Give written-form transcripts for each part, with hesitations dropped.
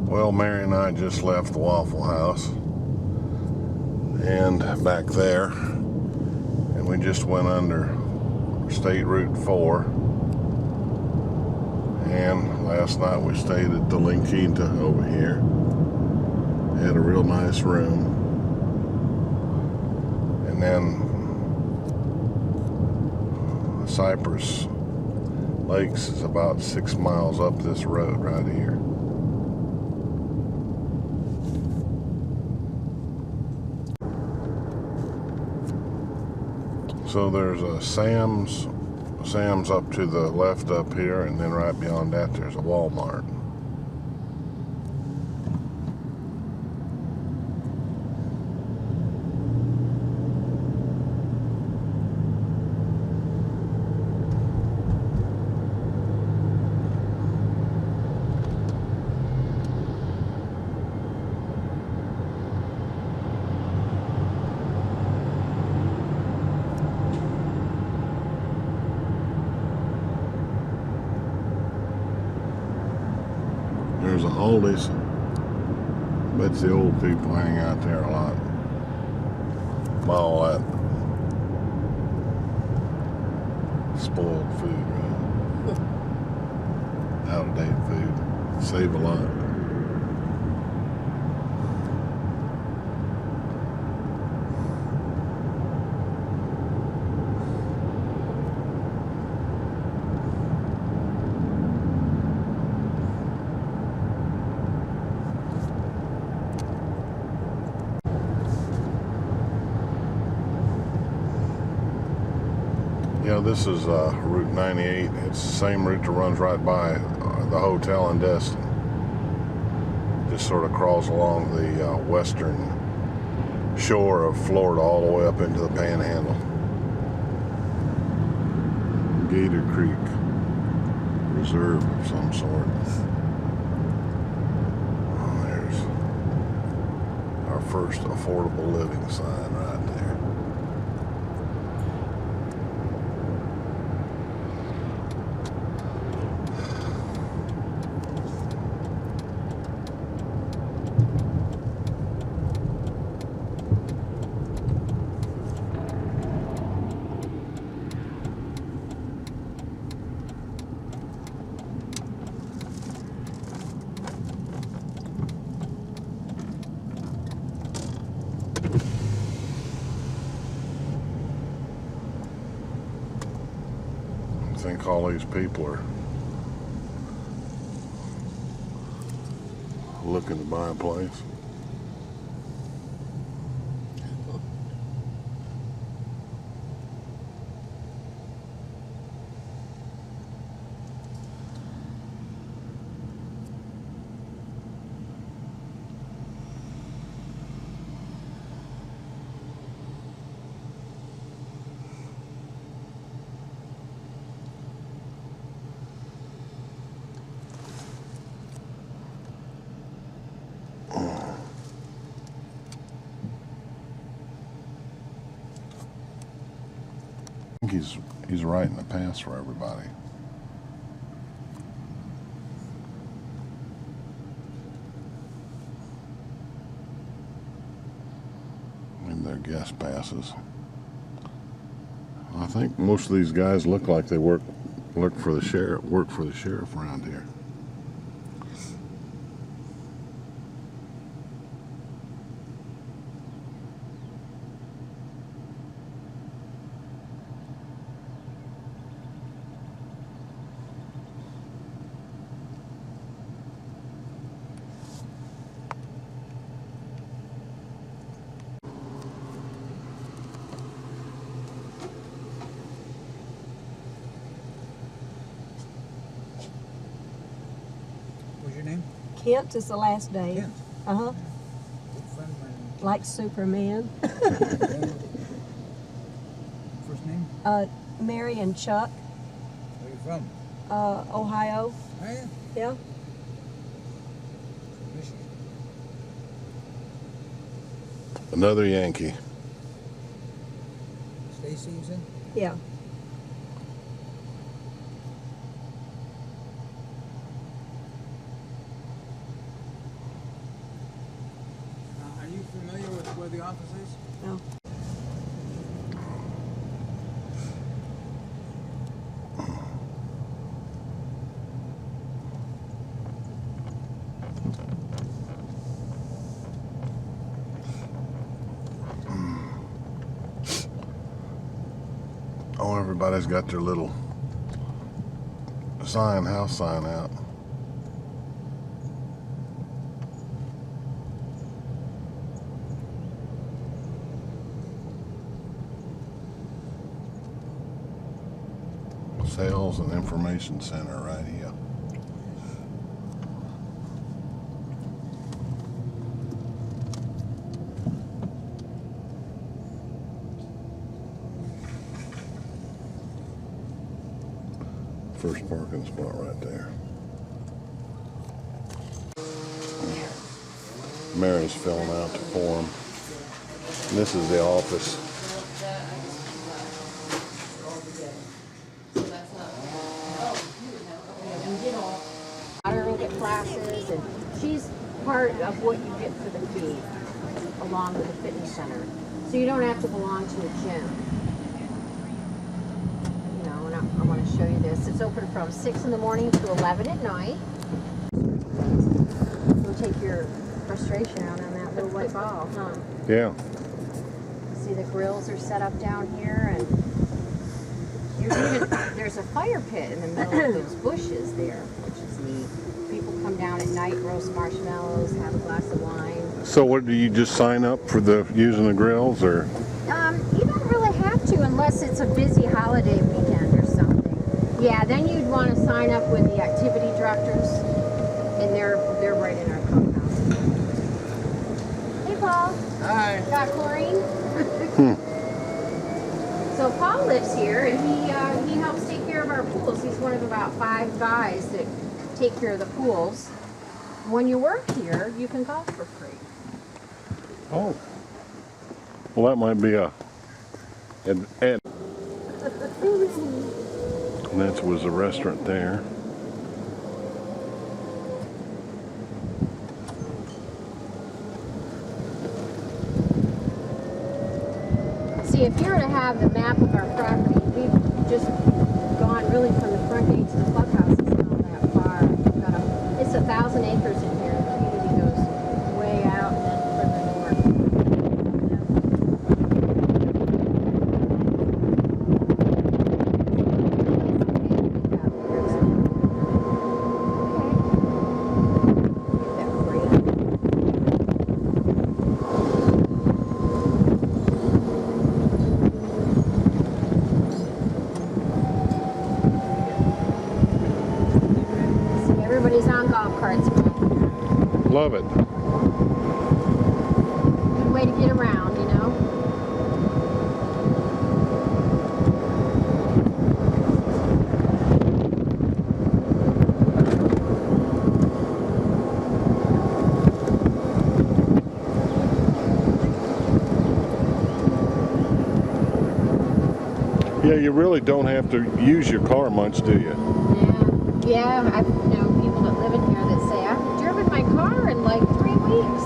Well, Mary and I just left the Waffle House and back there, and we just went under State Route 4, and last night we stayed at the La Quinta over here. Had a real nice room, and then Cypress Lakes is about 6 miles up this road right here. So there's a Sam's up to the left up here, and then right beyond that there's a Walmart. There's a Aldi's. Bet the old people hang out there a lot. Buy all that spoiled food, right? Out of date food. Save a lot. Yeah, this is Route 98. It's the same route that runs right by the hotel in Destin. Just sort of crawls along the western shore of Florida all the way up into the Panhandle. Gator Creek Reserve of some sort. Oh, there's our first affordable living sign right there. I think all these people are looking to buy a place. I think he's writing the pass for everybody. And their guest passes. I think most of these guys look like they work for the sheriff around here. What's your name? Kent is the last name. Kent. Uh-huh. Good friend of mine. Like Superman. First name? Mary and Chuck. Where are you from? Ohio. Oh, yeah. Yeah. Michigan. Another Yankee. Stacy, you said? Yeah. where the office is? No. Oh, everybody's got their little house sign out. Sales and Information Center right here. First parking spot right there. Mary's filling out the form. And this is the office. And get classes, and she's part of what you get for the fee, along with the fitness center. So you don't have to belong to a gym. You know, and I want to show you this. It's open from 6 in the morning to 11 at night. You'll take your frustration out on that little white ball, huh? Yeah. See, the grills are set up down here, and there's a fire pit in the middle of those bushes there, which is neat. People come down at night, roast marshmallows, have a glass of wine. So what, do you just sign up for using the grills, or? You don't really have to unless it's a busy holiday weekend or something. Yeah, then you'd want to sign up with the activity directors, and they're right in our clubhouse. Hey, Paul. Hi. Got chlorine? So Paul lives here, and he helps take care of our pools. He's one of about 5 guys that take care of the pools. When you work here, you can golf for free. Oh. Well, that might be and that was a restaurant there. See, if you were to have the map of our property, we've just gone really from the front gate to the clubhouse. It's not that far. It's 1,000 acres in here. The community goes way out and then further north. Everybody's on golf carts. Love it. Good way to get around, you know. Yeah, you really don't have to use your car much, do you? Yeah, I've known people that live in here that say, I've driven my car in like 3 weeks.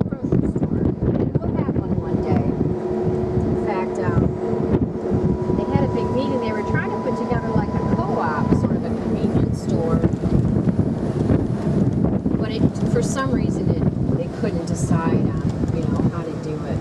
Grocery store. And we'll have one day. In fact, they had a big meeting. They were trying to put together like a co-op, sort of a convenience store. But for some reason, they couldn't decide on, you know, how to do it.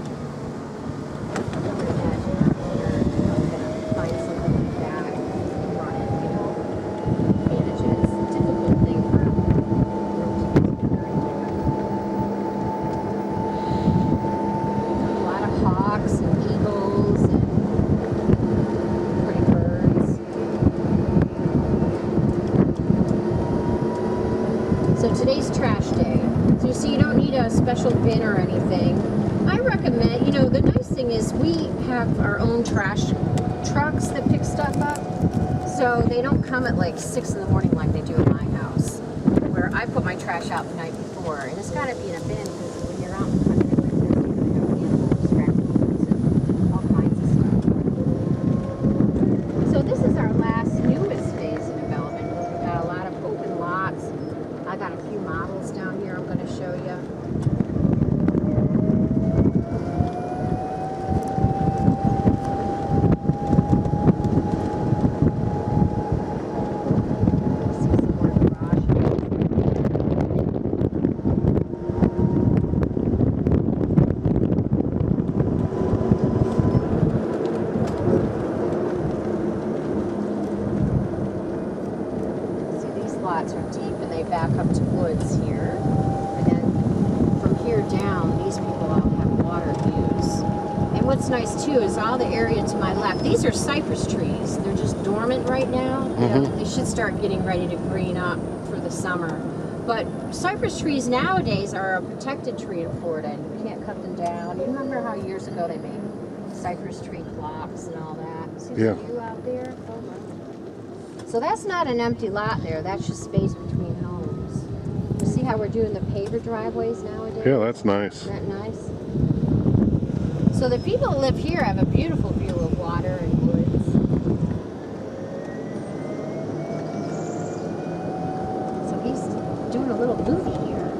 So today's trash day. So you see, you don't need a special bin or anything. I recommend, you know, the nice thing is we have our own trash trucks that pick stuff up. So they don't come at like 6 in the morning like they do at my house, where I put my trash out the night before. And it's got to be in a bin because when you're out in the country like this, you know, animals, raccoons, and all kinds of stuff. So this is our last newest phase of development. We've got a lot of open lots. I got lots are deep and they back up to woods here. And then from here down, these people all have water views. And what's nice too is all the area to my left, these are cypress trees. They're just dormant right now. You know, they should start getting ready to green up for the summer. But cypress trees nowadays are a protected tree in Florida, and you can't cut them down. You remember how years ago they made cypress tree clocks and all that? See the view out there? Oh my. So that's not an empty lot there. That's just space between homes. You see how we're doing the paver driveways nowadays? Yeah, that's nice. Isn't that nice? So the people that live here have a beautiful view of water and woods. So he's doing a little movie here.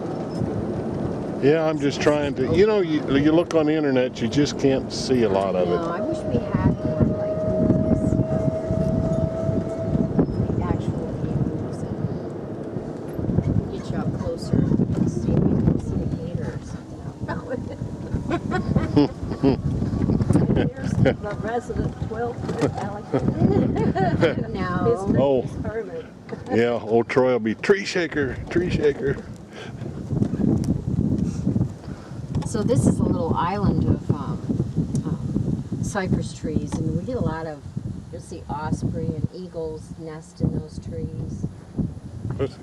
Yeah, I'm just trying to, you know, you look on the internet, you just can't see a lot of No, it. I wish we had more like this. The actual views and get you up closer. See if we can see a gator or something out. Here's the resident 12-foot alligator. No. His Oh. name is Hermit. Yeah, old Troy will be tree shaker, tree shaker. So this is a little island of cypress trees, and we get a lot of, you'll see osprey and eagles nest in those trees.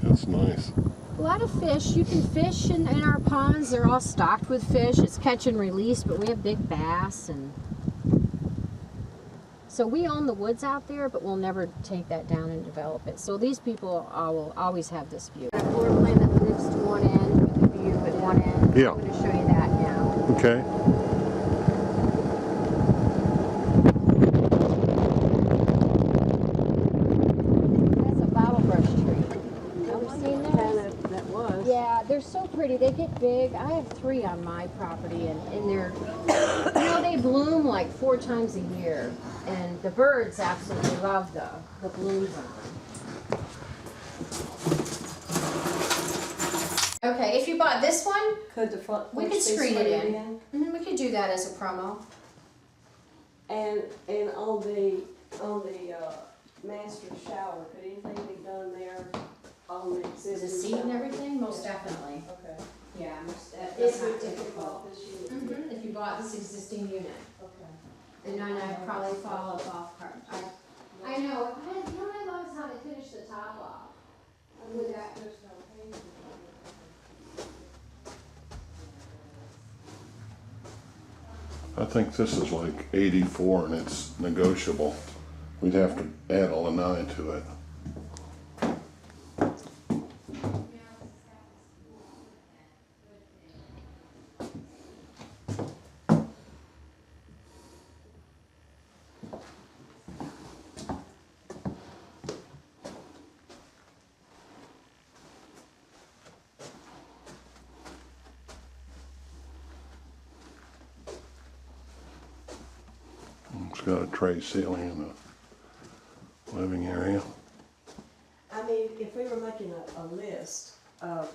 That's nice. A lot of fish. You can fish in our ponds. They're all stocked with fish. It's catch and release, but we have big bass. And so we own the woods out there, but we'll never take that down and develop it. So these people will always have this view. A floor plan that lives to one end with the view at one end. Yeah. I'm going to show you that now. Okay. That's a bottle brush tree. Ever seen those? That was. Yeah, they're so pretty. They get big. I have 3 on my property, and they're, you know, they bloom like 4 times a year, and the birds absolutely love the blooms on them. Okay, if you bought this one, Could the front we porch could be screen it screened in. We could do that as a promo. And on the master shower, could anything be done there on the existing? Is it seat and shower? everything? Most definitely. Okay. Yeah, that's If not we difficult. bought this unit. If you bought this existing unit. Okay. And then I'd probably follow up off card. I know. You know what I love is how they finish the top off. With that. There's no page. I think this is like 84 and it's negotiable. We'd have to add a lanai to it. It's got a tray ceiling and a living area. I mean, if we were making a list of,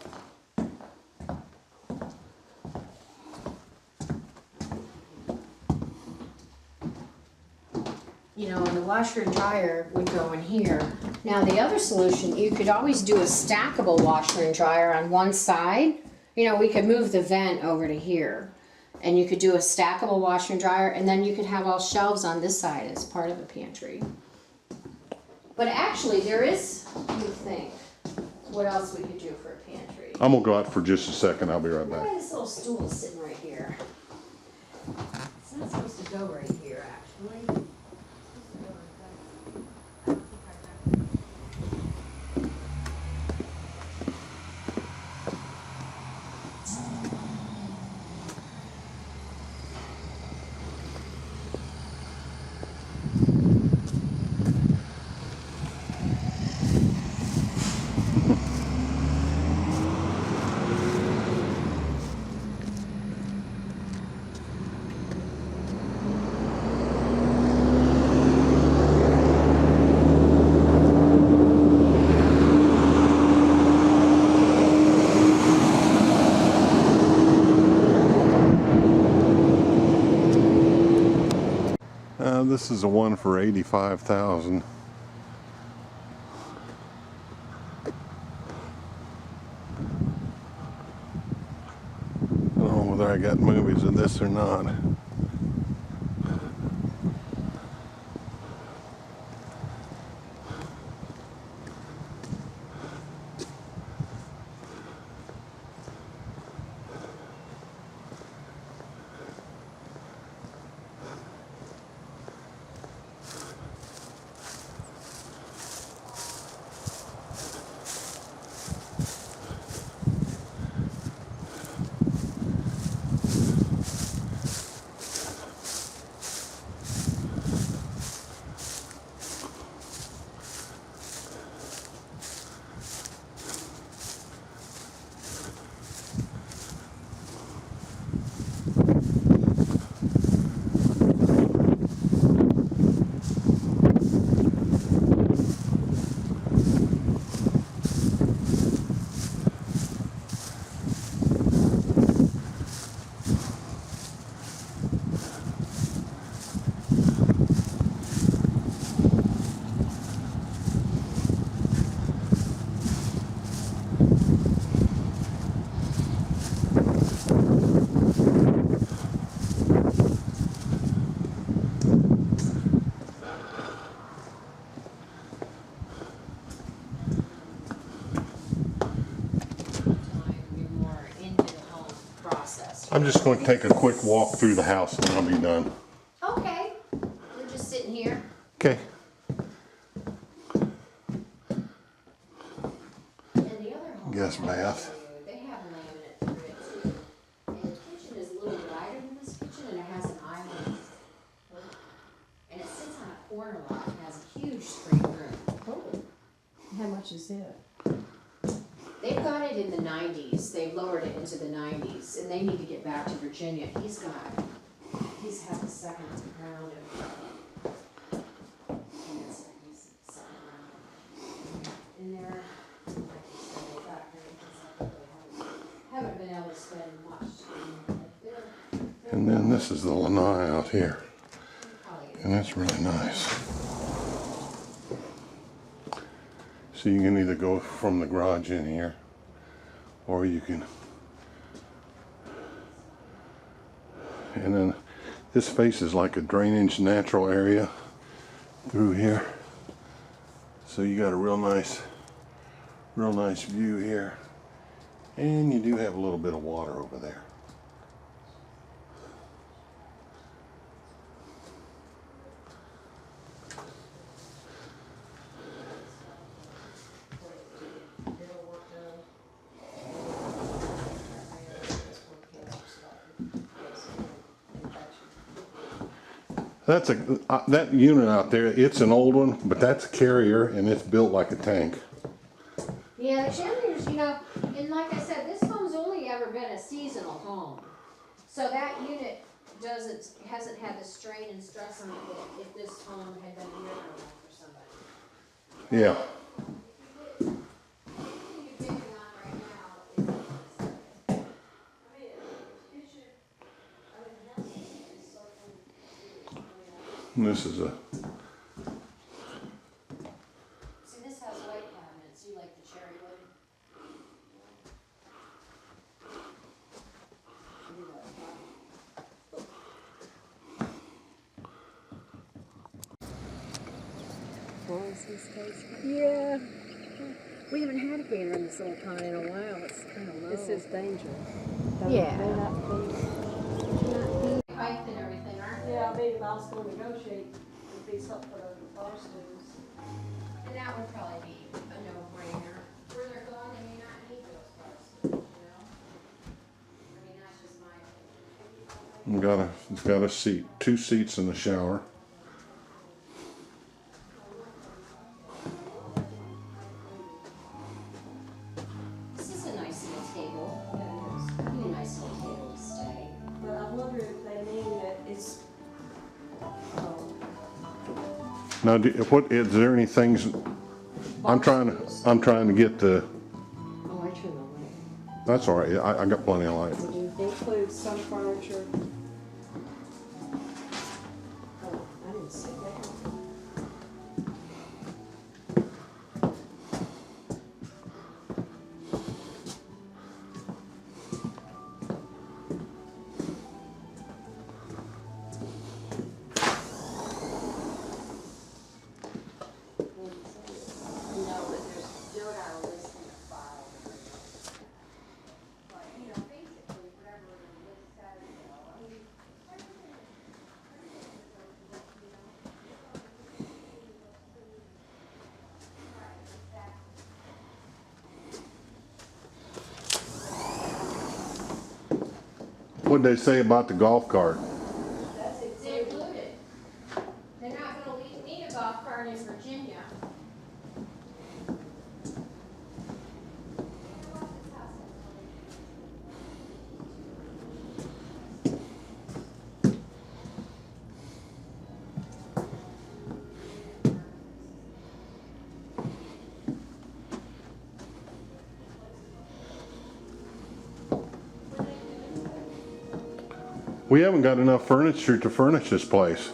You know, and the washer and dryer would go in here. Now the other solution, you could always do a stackable washer and dryer on one side. You know, we could move the vent over to here. And you could do a stackable washer and dryer, and then you could have all shelves on this side as part of a pantry. But actually, there is, let me think, what else we could do for a pantry. I'm gonna go out for just a second. I'll be right back. This little stool is sitting right here. It's not supposed to go right here, actually. This is a one for 85,000. I got movies of this or not. I'm just going to take a quick walk through the house and I'll be done. Okay. We're just sitting here. Okay. And the other home. Guest bath. They have laminate through it too. And the kitchen is a little wider than this kitchen and it has an island. And it sits on a corner lot and has a huge screen room. Oh, how much is it? They've got it in the 90s. They've lowered it into the 90s, and they need to get back to Virginia. He's had the second round of cancer. He's second round. And they're, like you said, they got very haven't been able to spend much time. And then this is the lanai out here. And that's really nice. So you can either go from the garage in here, or you can, and then this faces like a drainage natural area through here. So you got a real nice view here. And you do have a little bit of water over there. That's that unit out there. It's an old one, but that's a carrier, and it's built like a tank. Yeah, the carriers, you know, and like I said, this home's only ever been a seasonal home, so that unit hasn't had the strain and stress on it that if this home had been a year for somebody. Yeah. And this is a. See, this has white cabinets. You like the cherry wood? Yeah, We haven't had a gator in this little pond in a while. It's kind of low. this is dangerous. Yeah. They're not being- Height and everything, aren't they? Yeah, I mean, if I was gonna negotiate, it'd be something for the forest dudes. And that would probably be a no-brainer. Where they're going, they may not need those cars, you know? I mean, that's just my opinion. It's got a seat, 2 seats in the shower. This is a nice little table. Yeah, it's probably a nice little table to stay. But I wonder if they mean that it's, oh, Now, what is there any things? I'm trying to get the. Oh, I turn the light. That's all right. I got plenty of light. Would you include some furniture? Oh, I didn't see that. What'd they say about the golf cart? They included. They're not gonna need a golf cart in Virginia. We haven't got enough furniture to furnish this place.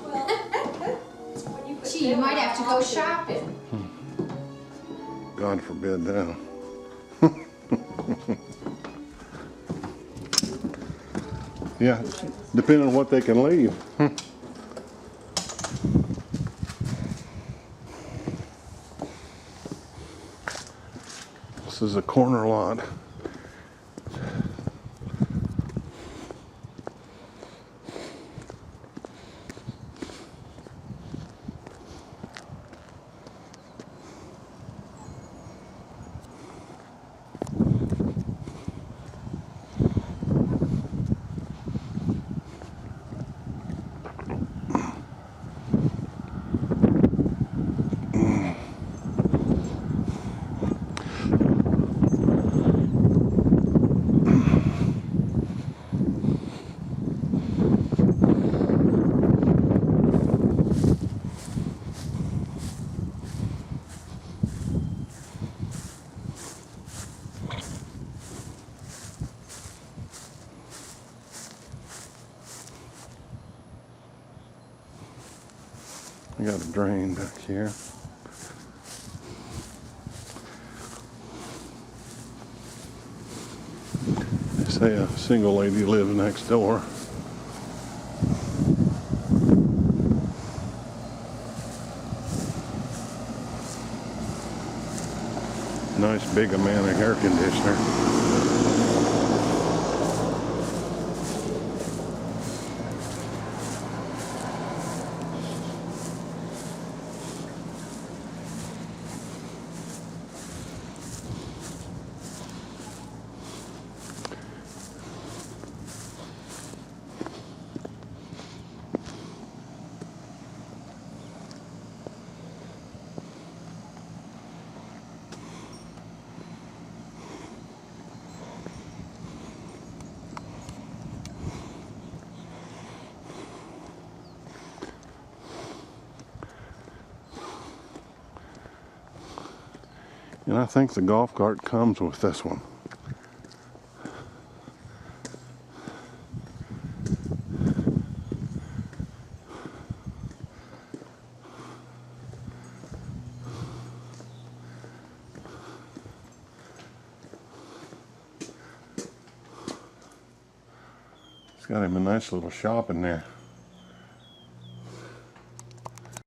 Gee, you might have to go shopping. God forbid that. Yeah, depending on what they can leave. This is a corner lot. We got a drain back here. They say a single lady lives next door. Nice big amount of air conditioner. And I think the golf cart comes with this one. It's got him a nice little shop in there.